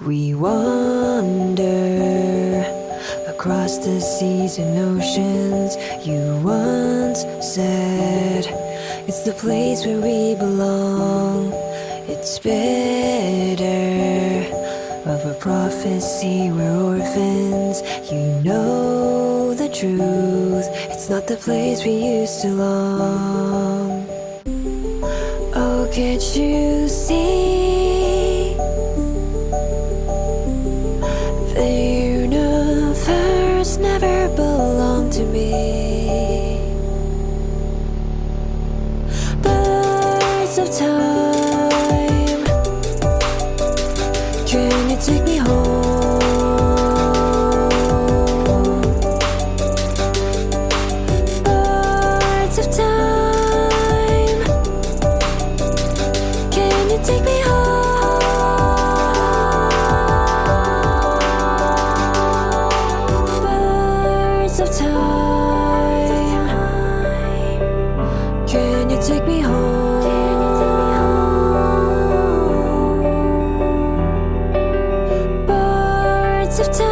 We wander across the seas and oceans. You once said it's the place where we belong. It's better of a prophecy, we're orphans. You know the truth, it's not the place we used to long. Oh, can't you see? The universe never belonged to me. Birds of time, can you take me home? Birds of time, can you take me home? Birds of time, can you take me home? Birds of time.